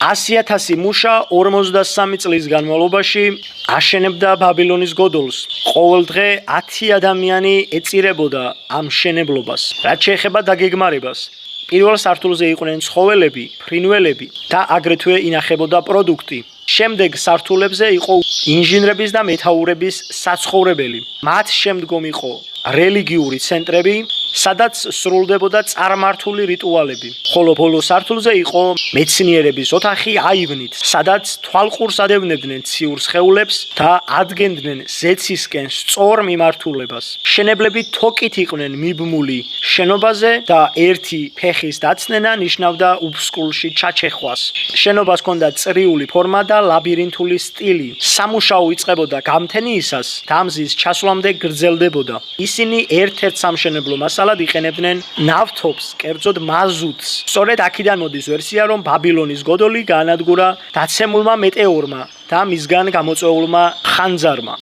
100,000 მუშა 53 წლის განმავლობაში აშენებდა ბაბილონის გოდოლს. ყოველ დღე 10 ადამიანი ეწირებოდა ამ მშენებლობას. რაც შეეხება დაგეგმარებას, პირველ სართულზე იყვნენ ცხოველები, ფრინველები და აგრეთვე ინახებოდა პროდუქტი. შემდეგ სართულებზე იყო ინჟინრების და მეთაურების საცხოვრებელი. მათ შემდგომ იყო რელიგიური ცენტრები, სადაც სრულდებოდა წარმართული რიტუალები. ხოლო ბოლო სართულზე იყო მეცნიერების ოთახი აივნით, სადაც თვალყურს ადევნებდნენ ციურ სხეულებს და ადგენდნენ ზეცისკენ სწორ მიმართულებას. მშენებლები თოკით იყვნენ მიბმული შენობაზე და ერთი ფეხის დაცნენა ნიშნავდა უბსკულში ჩაჩეხვას. შენობას ჰქონდა წრიული ფორმა და ლაბირინთული სტილი. სამუშაო იწყებოდა გამთენიისას და მზის ჩასვლამდე გრძელდებოდა. ისინი ერთ-ერთ სამშენებლო მასალად იყენებდნენ ნავთობს, კერძოდ მაზუტს. სწორედ აქედან მოდის ვერსია, რომ ბაბილონის გოდოლი გაანადგურა დაცემულმა მეტეორმა და მისგან გამოწვეულმა ხანძარმა.